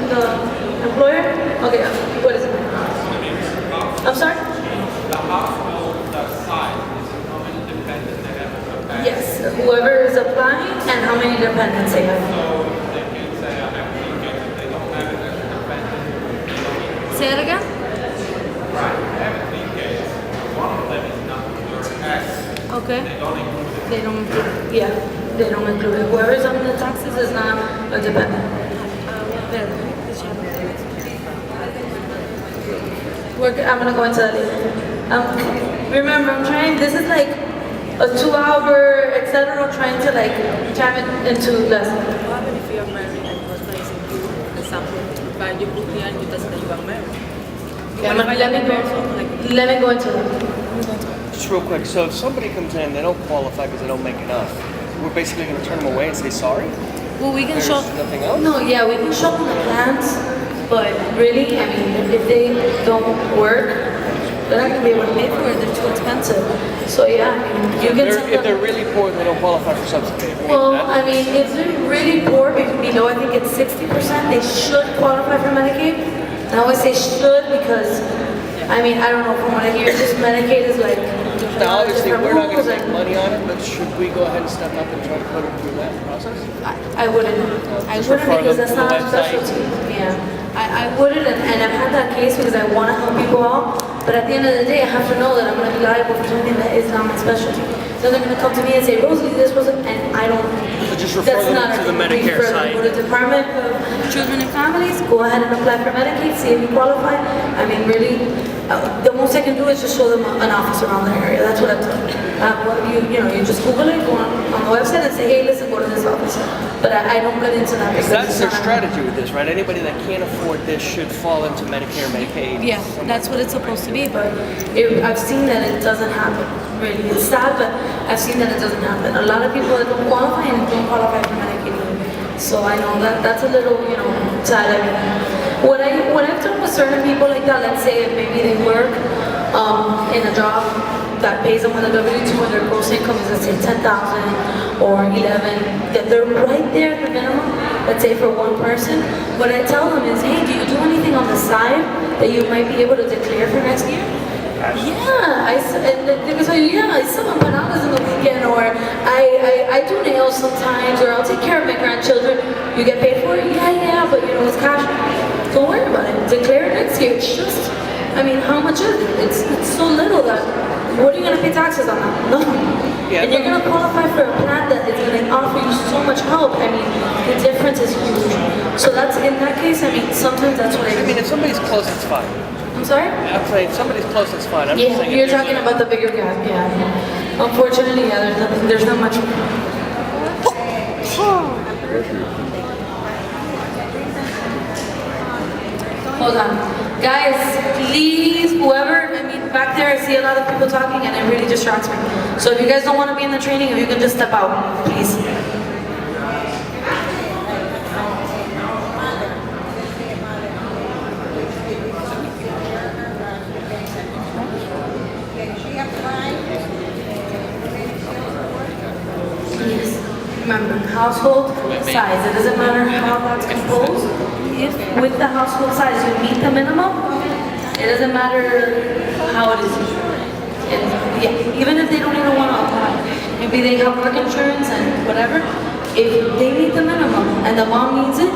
the employer? Okay, what is it? I'm sorry? The hospital, the site, is how many dependents they have as a parent. Yes, whoever is applying and how many dependents they have. So they can say, I have 3 kids, if they don't have it as a dependent. Say it again? Right, I have 3 kids. One of them is not your X. Okay. They don't include it. They don't include, yeah, they don't include it. Whoever's on the taxes is not a dependent. I'm gonna go into that later. Remember, I'm trying, this is like a 2-hour, etc. Trying to like jam it into less. What happened if you are married and your husband is in you, for example, but you put here and you test that you are married? Yeah, let me go into that. Just real quick, so if somebody comes in, they don't qualify because they don't make enough, we're basically going to turn them away and say sorry? Well, we can There's show. nothing else? No, yeah, we can show them the plans, but really, I mean, if they don't work, they're not gonna be able to pay for it. They're too expensive. So yeah, I mean, you can tell If they're them. really poor, they don't qualify for subsidy. Well, I mean, if they're really poor, below I think it's 60%, they should qualify for Medicaid. And I always say should because, I mean, I don't know, from what I hear, just Medicaid is like. Now, obviously, different we're not going rules to make and- money on it, but should we go ahead and step up and try to put it through that process? I wouldn't. I Just wouldn't refer because them that's to the not our website. specialty. Yeah. I wouldn't, and I've had that case because I want to help people out, but at the end of the day, I have to know that I'm going to be liable for something that is not my specialty. So they're going to come to me and say, Rosalie, this wasn't, and I don't. So just refer That's them not to the our- Medicare refer them site. to the Department of Children and Families. Go ahead and apply for Medicaid, see if you qualify. I mean, really, the most I can do is just show them an office around the area. That's what I've done. You just Google it, go on the website and say, hey, listen, go to this office. But I don't get into that. because That's it's their not- strategy with this, right? Anybody that can't afford this should fall into Medicare, Medicaid. Yeah, that's what it's supposed to be, but I've seen that it doesn't happen. Really, it's sad, but I've seen that it doesn't happen. A lot of people that don't qualify and don't qualify for Medicaid. So I know that that's a little, sad. I mean, when I've done with certain people like that, let's say if maybe they work in a job that pays them with a W-2 and their gross income is, let's say, 10,000 or 11, that they're right there at the minimum, let's say for one person, what I tell them is, hey, do you do anything on the side that you might be able to declare for next year? Yeah, and they will tell you, yeah, I sell empanadas in the weekend, or I do nails sometimes, or I'll take care of my grandchildren. You get paid for it? Yeah, but it's cash. Don't worry about it. Declare it next year. It's just, I mean, how much is it? It's so little that, what are you going to pay taxes on that? No. Yeah, And you're going to qualify for a plan that is going to offer you so much help. I mean, the difference is huge. So that's, in that case, I mean, sometimes that's what I I do. mean, if somebody's close, it's fine. I'm sorry? I'm saying if somebody's close, it's fine. I'm just Yeah, saying you're if there's talking about the bigger gap, yeah. Unfortunately, yeah, there's not much. Hold on. Guys, please, whoever, I mean, back there I see a lot of people talking and it really distracts me. So if you guys don't want to be in the training, if you can just step out, please. Yes. Remember, household size. It doesn't matter how that's composed. If with the household size you meet the minimum, it doesn't matter how it is. And yeah, even if they don't even want to apply, maybe they have work insurance and whatever. If they meet the minimum and the mom needs it,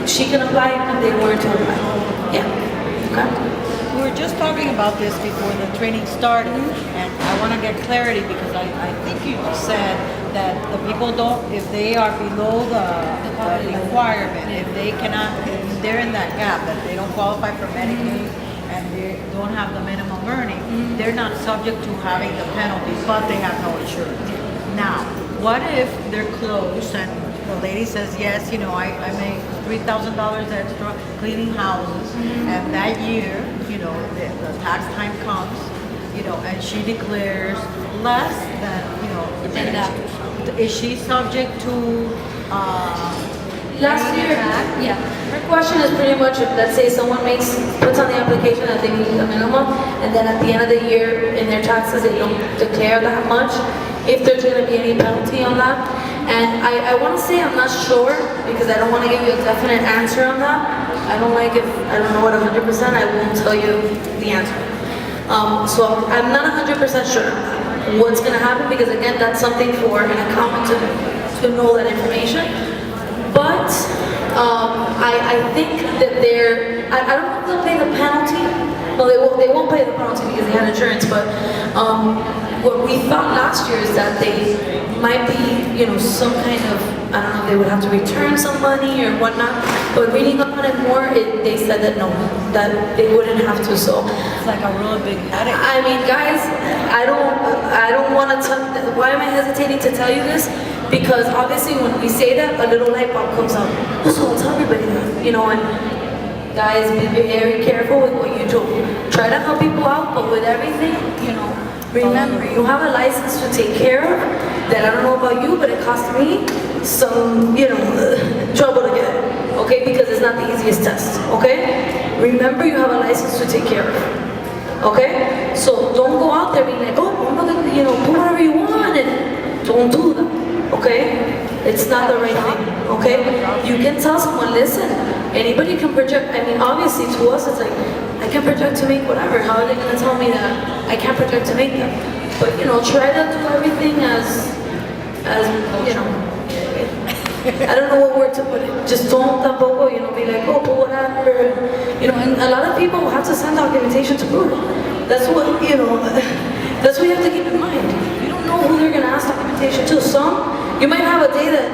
she can apply if they were to apply. Yeah. Okay. We were just talking about this before the training started, and I want to get clarity because I think you said that the people don't, if they are below the requirement, if they cannot, if they're in that gap, that they don't qualify for Medicaid and they don't have the minimum earning, they're not subject to having the penalty, but they have no insurance. Now, what if they're close and the lady says, yes, I make $3,000 extra cleaning houses, and that year, the tax time comes, and she declares less than that. Is she subject to Last paying year, tax? yeah. Her question is pretty much if, let's say, someone puts on the application that they meet the minimum, and then at the end of the year in their taxes they don't declare that much, if there's going to be any penalty on that. And I want to say I'm not sure because I don't want to give you a definite answer on that. I don't like if I don't know it 100%, I won't tell you the answer. So I'm not 100% sure what's going to happen because again, that's something for an accountant to know that information. But I think that I don't know if they'll pay the penalty. No, they won't pay the penalty because they had insurance, but what we thought last year is that they might be, some kind of, I don't know if they would have to return some money or whatnot, but reading up on it more, they said that no, that they wouldn't have to, so. It's like a really big headache. I mean, guys, I don't want to tell, why am I hesitating to tell you this? Because obviously when we say that, a little light bulb comes up. So I'll tell everybody that, and guys, be very careful with what you do. Try to help people out, but with everything, remember, you have a license to take care of that I don't know about you, but it cost me some, trouble to get, okay? Because it's not the easiest test, okay? Remember, you have a license to take care of, okay? So don't go out there being like, oh, I'm not gonna, do whatever you want, and don't do that, okay? It's not the right thing, okay? You can tell someone, listen, anybody can project. I mean, obviously to us it's like, I can project to make whatever. How are they gonna tell me that I can't project to make them? But try to do everything as I don't know what word to put it. Just don't tampoco, be like, oh, but whatever. And a lot of people have to send documentation to prove it. That's what, that's what you have to keep in mind. You don't know who they're gonna ask documentation to. You might have a day that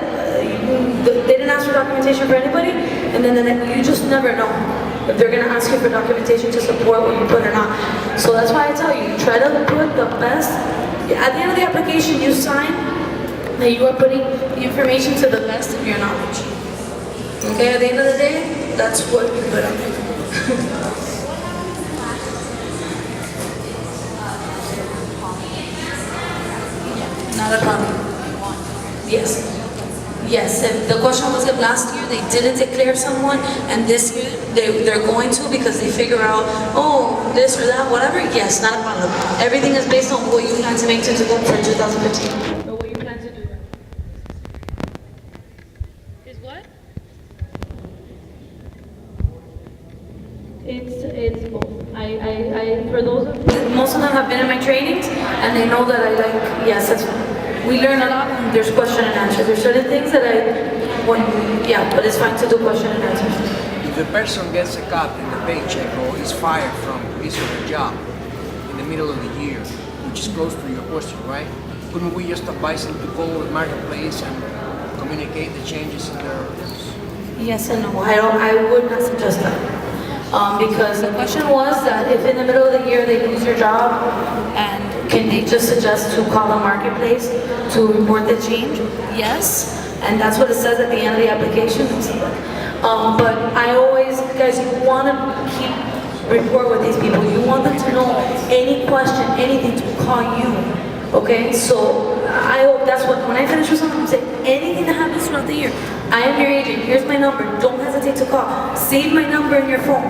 they didn't ask for documentation for anybody, and then you just never know if they're going to ask you for documentation to support what you put or not. So that's why I tell you, try to put the best. At the end of the application, you sign that you are putting the information to the best of your knowledge. Okay, at the end of the day, that's what you put on there. Not a problem. Yes. Yes. If the question was if last year they didn't declare someone and this year they're going to because they figure out, oh, this or that, whatever, yes, not a problem. Everything is based on what you plan to make for 2015. Or what you plan to do. Is what? It's both. For those most of them have been in my trainings and they know that I like, yes, that's we learn a lot and there's question and answer. There's certain things that but it's fine to do question and answer. If the person gets a cut in the paycheck or is fired from his or her job in the middle of the year, which is close to your question, right? Couldn't we just advise them to go to the marketplace and communicate the changes in their... Yes and no. I would not suggest that. Because the question was that if in the middle of the year they lose their job, and can they just suggest to call the marketplace to report the change? Yes, and that's what it says at the end of the application. But I always, guys, you want to keep rapport with these people. You want them to know any question, anything to call you. Okay, so I hope that's what, when I finish with something, I'm saying anything that happens throughout the year, I am your agent, here's my number, don't hesitate to call. Save my number in your phone.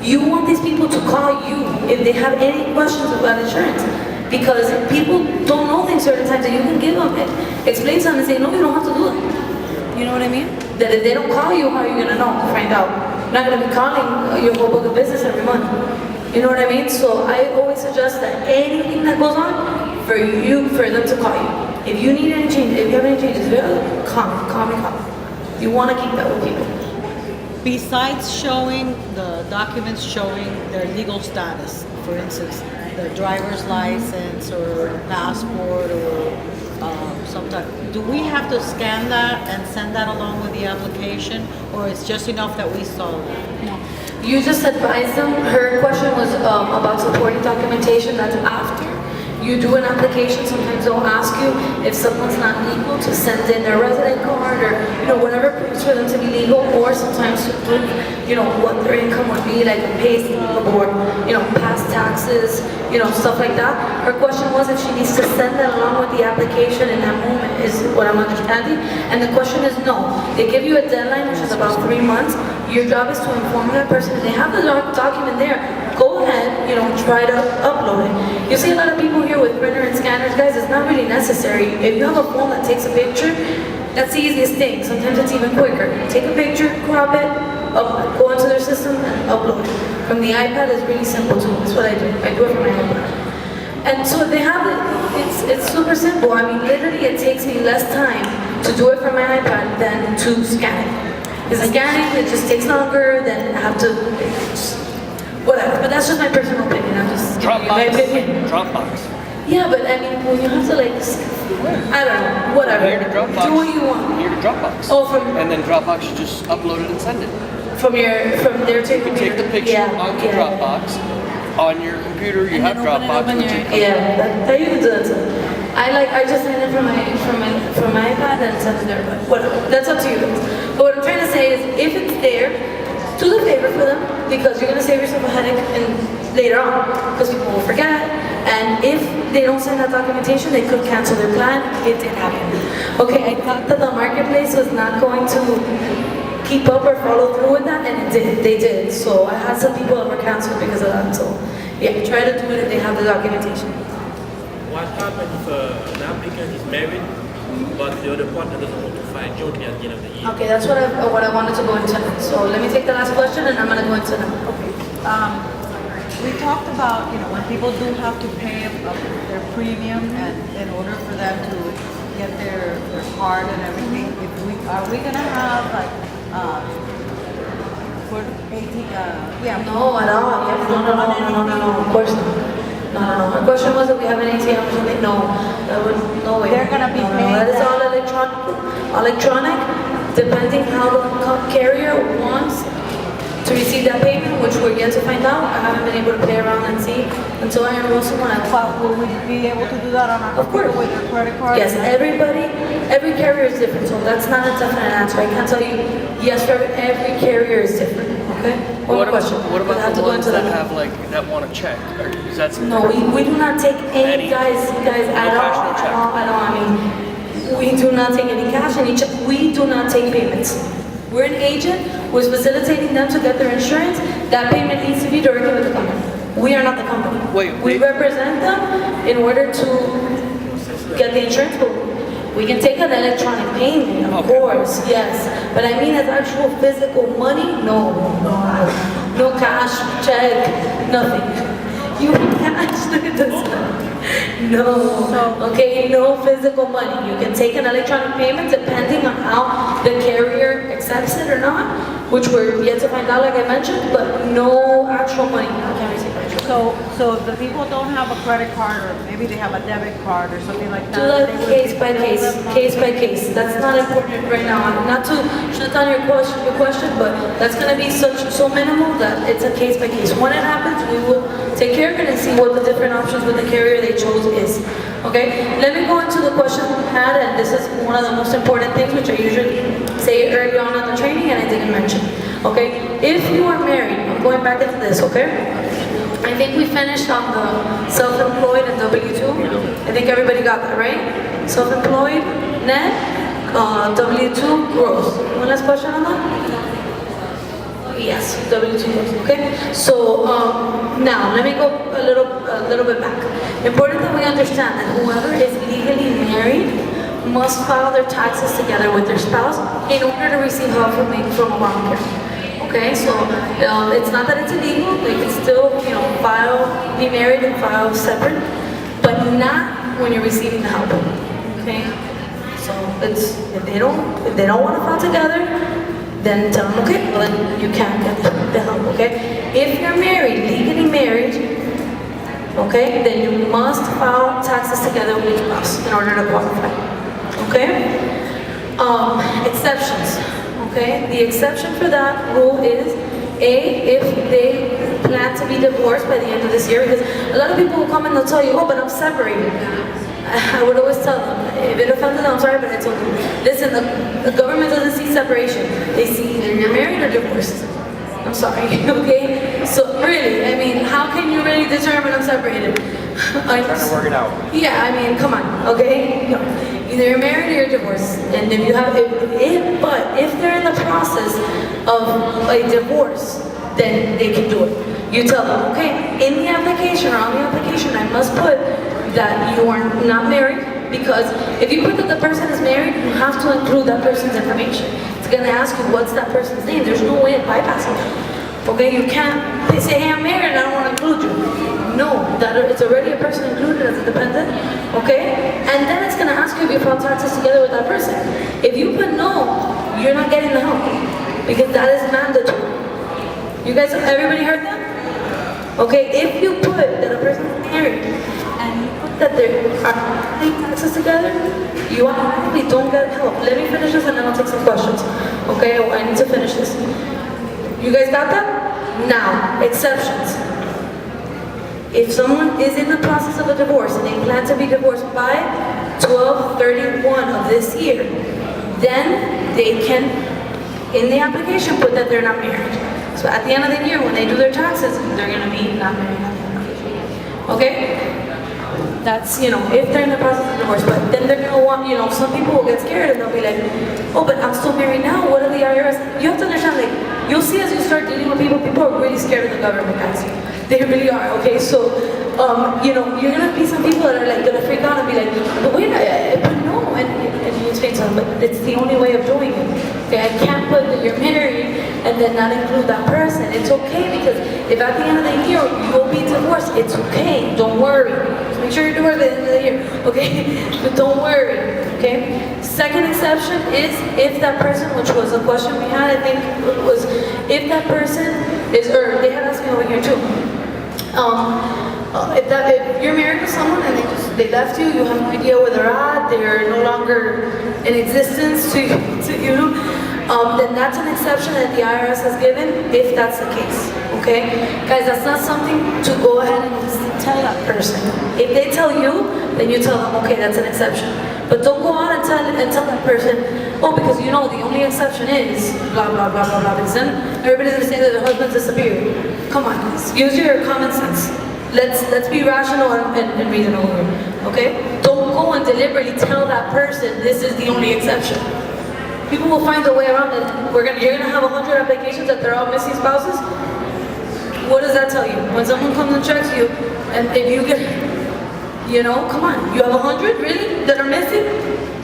You want these people to call you if they have any questions about insurance. Because people don't know things certain times that you can give them it. Explain something and say, no, you don't have to do it. You know what I mean? That if they don't call you, how are you going to know, find out? You're not going to be calling your whole book of business every month. You know what I mean? So I always suggest that anything that goes on, for them to call you. If you need any changes, if you have any changes, call me. You want to keep that with people. Besides showing the documents showing their legal status, for instance, their driver's license or passport or some type, do we have to scan that and send that along with the application, or it's just enough that we saw that? No. You just advise them. Her question was about supporting documentation. That's after you do an application. Sometimes they'll ask you if someone's not legal to send in their resident card or whatever proves for them to be legal, or sometimes to prove what their income would be, like a pay stub or past taxes, stuff like that. Her question was if she needs to send that along with the application in that moment, is what I'm understanding. And the question is no. They give you a deadline, which is about 3 months. Your job is to inform that person. If they have the document there, go ahead. try to upload it. You see a lot of people here with printer and scanners, guys, it's not really necessary. If you have a phone that takes a picture, that's the easiest thing. Sometimes it's even quicker. Take a picture, crop it, go into their system and upload it. From the iPad is really simple too. That's what I do. I do it from my iPad. And so they have it, it's super simple. I mean, literally it takes me less time to do it from my iPad than to scan it. Because scanning, it just takes longer, then I have to, whatever. But that's just my personal opinion. I'm just giving you my opinion. Dropbox. Yeah, but I mean, when you have to like, I don't know, whatever. Here to Dropbox. Do what you want. Here to Dropbox. Oh, from And then Dropbox, you just upload it and send it. from there to You can take the picture onto Dropbox. On your computer, you have Dropbox. Which you that you can do that too. I just send it from my iPad and send it there, but whatever. That's up to you guys. But what I'm trying to say is, if it's there, do the favor for them, because you're gonna save yourself a headache and later on, because people will forget. And if they don't send that documentation, they could cancel their plan. It did happen. Okay, I thought that the marketplace was not going to keep up or follow through with that, and it did. They did. So I had some people that were canceled because of that. So yeah, try to do it if they have the documentation. What happens if an applicant is married, but the other partner doesn't want to file jointly at the end of the year? Okay, that's what I wanted to go into. So let me take the last question, and I'm gonna go into them. Okay. We talked about, when people do have to pay their premium, and in order for them to get their card and everything, are we gonna have like, for No, at all. No. Of course not. No. The question was if we have an ATM or something. No, that would no way. They're gonna be paying That is that. all electronic, depending how the carrier wants to receive that payment, which we're yet to find out. I haven't been able to play around and see until I enroll someone. But will we be able to do that on our Of course. computer with your credit card? Yes, every carrier is different, so that's not a definite answer. I can't tell you yes for every carrier is different. Okay. One more question. What We'll have about to the go ones into that have that want to check? Or is that something? No, we do not take any guys at cash, all, no check. at all. I mean, we do not take any cash, any check. We do not take payments. We're an agent who's facilitating them to get their insurance. That payment needs to be directly with the company. We are not the company. We represent them in order to get the insurance, but we can take an electronic payment, of course, yes. But I mean, as actual physical money, no cash, check, nothing. You cash, no. Okay, no physical money. You can take an electronic payment depending on how the carrier accepts it or not, which we're yet to find out, like I mentioned, but no actual money. You can't receive actual. So if the people don't have a credit card, or maybe they have a debit card or something like Do that. that they would case be by billed case by case. That's not important right now. Not to shut down your question, but that's gonna be so minimal that it's a case by case. When it happens, we will take care of it and see what the different options with the carrier they chose is. Okay? Let me go into the question we had, and this is one of the most important things, which I usually say early on in the training, and I didn't mention. Okay? If you are married, I'm going back into this, okay? I think we finished on the self-employed and W-2. I think everybody got that, right? Self-employed, net, W-2, gross. One last question on that? Yes, W-2 gross, okay? So now, let me go a little bit back. Important that we understand that whoever is legally married must file their taxes together with their spouse in order to receive help from Obamacare. Okay, so it's not that it's illegal. They can still, be married and file separate, but not when you're receiving the help. Okay, so if they don't want to file together, then tell them, okay, well then you can't get the help. Okay, if you're married, legally married, okay, then you must file taxes together with your spouse in order to qualify. Okay, exceptions. Okay, the exception for that rule is if they plan to be divorced by the end of this year, because a lot of people will come and they'll tell you, oh, but I'm separated. I would always tell them, if it offended them, I'm sorry, but I told you, listen, the government doesn't see separation. They see either you're married or divorced. I'm sorry, okay? So really, I mean, how can you really determine I'm separated? Trying to work it out. Yeah, I mean, come on, okay? No. Either you're married or you're divorced. And if you have, but if they're in the process of a divorce, then they can do it. You tell them, okay, in the application or on the application, I must put that you are not married, because if you put that the person is married, you have to include that person's information. It's gonna ask you what's that person's name. There's no way of bypassing that. Okay, you can't say, hey, I'm married and I don't want to include you. No, that it's already a person included as a dependent, okay? And then it's gonna ask you if you filed taxes together with that person. If you put no, you're not getting the help, because that is mandatory. You guys, everybody heard that? Okay, if you put that a person is married and you put that they are paying taxes together, you automatically don't get help. Let me finish this and then I'll take some questions. Okay, I need to finish this. You guys got that? Now, exceptions. If someone is in the process of a divorce and they plan to be divorced by 12/31 of this year, then they can, in the application, put that they're not married. So at the end of the year, when they do their taxes, they're going to be not married at the end of the year. Okay? That's, if they're in the process of divorce. But then they're going to want, some people will get scared and they'll be like, oh, but I'm still married now. What are the IRS? You have to understand, you'll see as you start dealing with people are really scared of the government, guys. They really are, okay? So, you're going to be some people that are going to freak out and be like, but wait, but no. And you explain to them, but it's the only way of doing it. Okay, I can't put that you're married and then not include that person. It's okay, because if at the end of the year you'll be divorced, it's okay. Don't worry. Just make sure you're divorced at the end of the year, okay? But don't worry, okay? Second exception is if that person, which was a question we had, I think, was if that person is, or they had asked me over here too. If you're married with someone and they left you, you have no idea where they're at, they're no longer in existence to you, then that's an exception that the IRS has given, if that's the case, okay? Guys, that's not something to go ahead and tell that person. If they tell you, then you tell them, okay, that's an exception. But don't go out and tell that person, oh, because the only exception is blah, blah, blah, blah, blah, because then everybody's gonna say that their husband's disappeared. Come on, guys, use your common sense. Let's be rational and reasonable, okay? Don't go and deliberately tell that person this is the only exception. People will find a way around it. You're gonna have 100 applications that they're all missing spouses. What does that tell you? When someone comes and checks you, and if you get, come on, you have 100 really that are missing?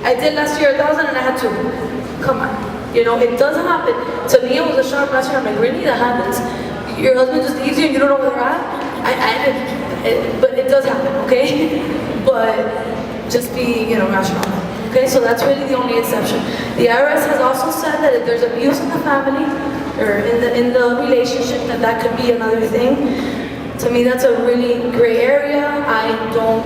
I did last year 1,000 and I had 2. Come on, it does happen. To me, it was a shock last year. I'm like, really, that happens? Your husband just leaves you and you don't know where they're at? But it does happen, okay? But just be, rational. Okay, so that's really the only exception. The IRS has also said that if there's abuse in the family or in the relationship, that could be another thing. To me, that's a really gray area. I don't,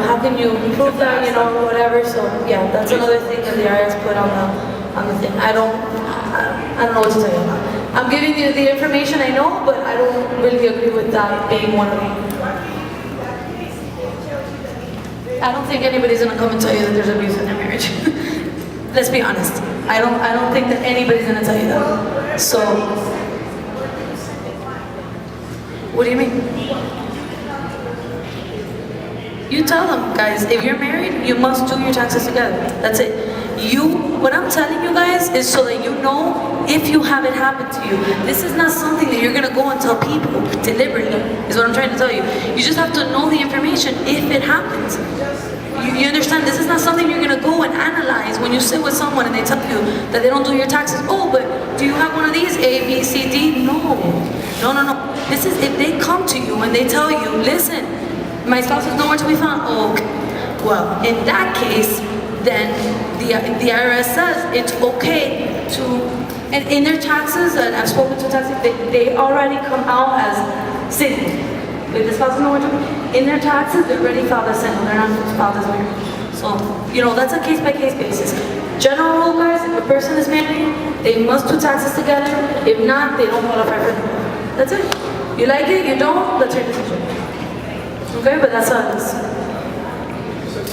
how can you prove that, whatever. So yeah, that's another thing that the IRS put on the thing. I don't know what to tell you about. I'm giving you the information I know, but I don't really agree with that being one of them. I don't think anybody's gonna come and tell you that there's abuse in their marriage. Let's be honest. I don't think that anybody's gonna tell you that. So, what do you mean? You tell them, guys, if you're married, you must do your taxes together. That's it. What I'm telling you guys is so that you know if you have it happen to you. This is not something that you're gonna go and tell people deliberately, is what I'm trying to tell you. You just have to know the information if it happens. You understand? This is not something you're gonna go and analyze when you sit with someone and they tell you that they don't do your taxes. Oh, but do you have one of these? A, B, C, D? No. This is if they come to you and they tell you, listen, my spouse is nowhere to be found. Oh, okay. Well, in that case, then the IRS says it's okay to, and in their taxes, and I've spoken to taxes, they already come out as single. If the spouse is nowhere to be, in their taxes, they're already filed as single. They're not filed as married. So, that's a case-by-case basis. General rule, guys, if a person is married, they must do taxes together. If not, they don't qualify for it. That's it. You like it, you don't, that's your decision. Okay, but that's how it is. So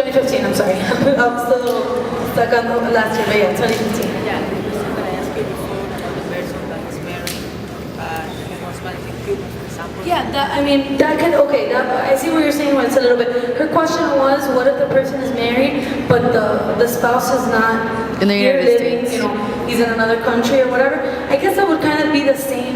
2015, I'm sorry. I'm still stuck on the last year, but yeah, 2015. Yeah, because I'm gonna ask you before the person that is married, the husband is in Cuba, for example. Yeah, I see what you're saying, when it's a little bit. Her question was, what if the person is married, but the spouse is not In the here United living, States. he's in another country or whatever, I guess that would kind of be the same,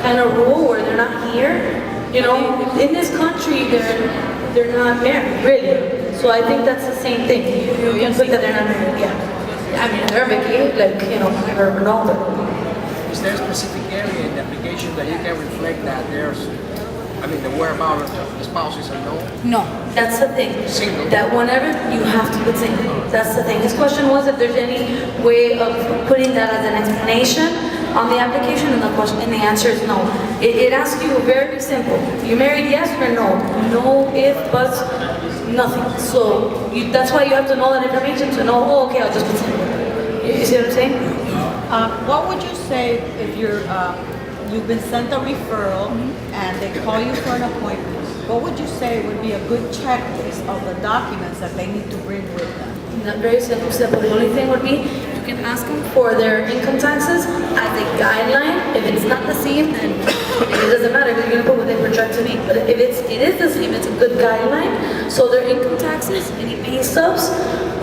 kind of rule where they're not here. In this country, they're not married, really. So I think that's the same thing. You can put that they're not married, yeah. I mean, they're making, never know, but Is there a specific area in the application that you can reflect that the whereabouts of the spouses are known? no, that's the thing. Single. That whenever you have to put single. That's the thing. His question was if there's any way of putting that as an explanation on the application, and the answer is no. It asks you very simple. You married, yes or no? No if, buts, nothing. So that's why you have to know that information to know. Oh, okay, I'll just put single. You see what I'm saying? What would you say if you've been sent a referral and they call you for an appointment? What would you say would be a good checklist of the documents that they need to bring with them? Not very simple. The only thing would be you can ask them for their income taxes as a guideline. If it's not the same, then it doesn't matter. You're going to put what they project to me. But if it is the same, it's a good guideline. So their income taxes, any pay stubs,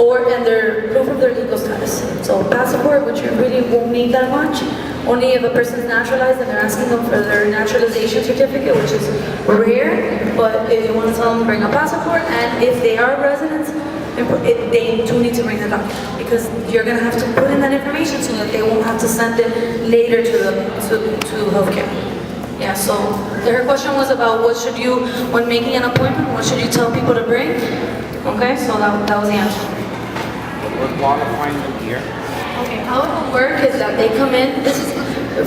and their proof of their legal status. So passport, which you really won't need that much. Only if a person's naturalized and they're asking them for their naturalization certificate, which is rare. But if you want to tell them, bring a passport, and if they are residents, they do need to bring the document because you're going to have to put in that information so that they won't have to send it later to healthcare. Yeah, so her question was about what should you, when making an appointment, what should you tell people to bring? Okay, so that was the answer. We're qualifying them here. Okay, how it will work is that they come in, this is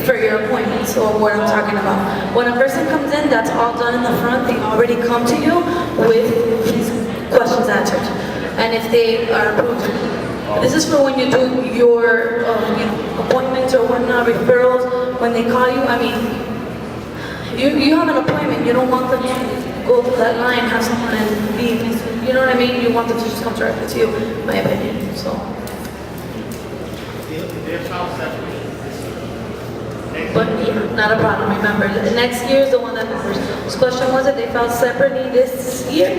for your appointment, so what I'm talking about. When a person comes in, that's all done in the front. They already come to you with these questions answered. And if they are approved, this is for when you do your appointments or whatnot, referrals, when they call you. I mean, you have an appointment, you don't want them to go through that line, have someone and be, you know what I mean? You want them to just come directly to you, in my opinion, so. But yeah, not a problem, remember, the next year is the one that matters. This question was that they filed separately this year,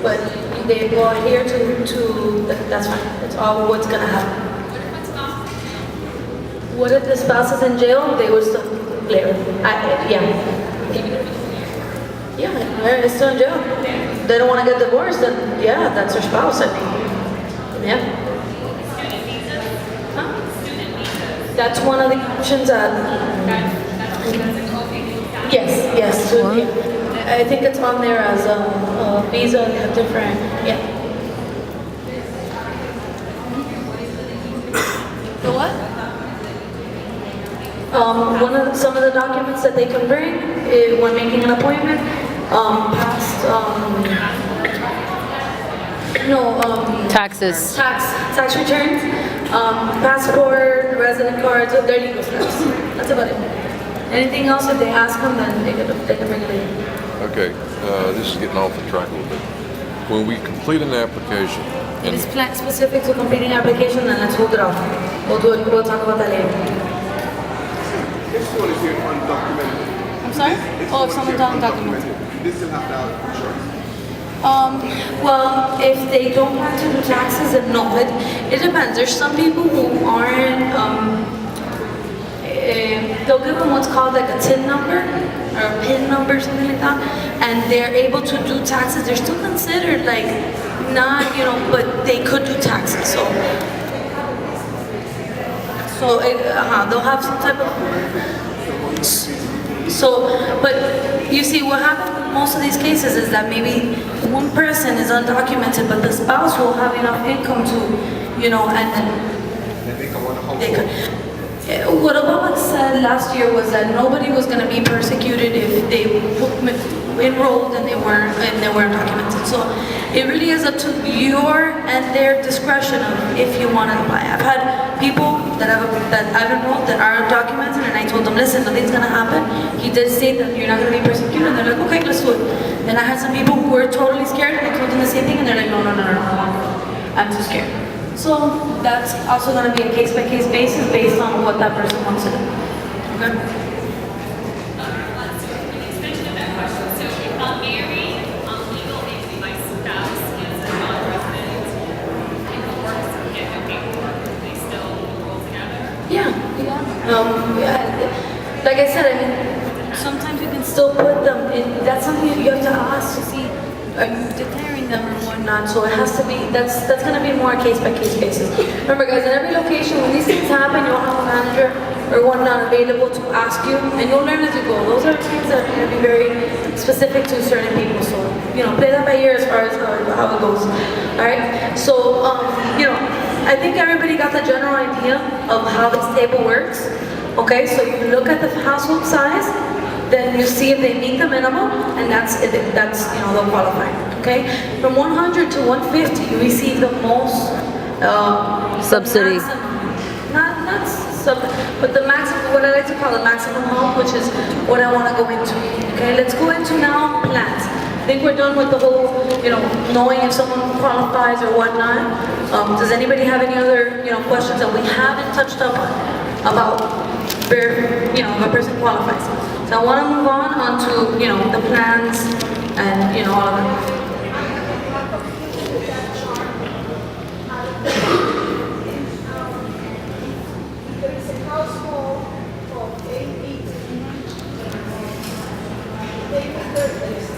but they go here to that's fine, that's all what's gonna happen. What if the spouse is in jail? They would still clear. Yeah, they're still in jail. They don't want to get divorced, then yeah, that's their spouse, I mean. Yeah. That's one of the options. Yes. So, yeah. I think it's on there as a visa, different. Yeah. The what? Some of the documents that they can bring when making an appointment. Taxes. Tax returns, passport, resident cards, their legal status. That's about it. Anything else, if they ask them, then they can bring it in. Okay, this is getting off the track a little bit. When we complete an application, If it's plan specific to completing application, then let's hold it off. We'll talk about that later. This one is here undocumented. I'm sorry? Oh, if someone's undocumented. This still have to have insurance. Well, if they don't have to do taxes, then no. It depends. There's some people who aren't, they'll give them what's called like a TIN number, or a PIN number, something like that, and they're able to do taxes. They're still considered like not, but they could do taxes. So they'll have some type of. But you see, what happens in most of these cases is that maybe one person is undocumented, but the spouse will have enough income to, and they could. What Obama said last year was that nobody was going to be persecuted if they enrolled and they weren't documented. So it really is up to your and their discretion of if you want to apply. I've had people that I've enrolled that are documented, and I told them, listen, nothing's going to happen. He did say that you're not going to be persecuted, and they're like, okay, let's do it. Then I had some people who were totally scared, and I told them the same thing, and they're like, no, I'm too scared. So that's also going to be a case-by-case basis based on what that person wants to do. Okay? Like I said, I mean, sometimes you can still put them in, that's something that you have to ask to see, are you declaring them or whatnot, so it has to be, that's gonna be more case by case basis. Remember guys, in every location, when these things happen, you'll have a manager or whatnot available to ask you, and you'll learn as you go. Those are things that are gonna be very specific to certain people, so, you know, play that by ear as far as how it goes, alright? So, you know, I think everybody got the general idea of how this table works. Okay, so you look at the household size, then you see if they meet the minimum, and that's you know, they'll qualify. Okay, from 100 to 150, you receive the most Subsidy. not sub, but the maximum, what I like to call the maximum help, which is what I want to go into. Okay, let's go into now plans. I think we're done with the whole, you know, knowing if someone qualifies or whatnot. Does anybody have any other, you know, questions that we haven't touched up on about where, you know, if a person qualifies? So I want to move on to, you know, the plans and, you know, all of that. It's a household of 8 people. They make their places.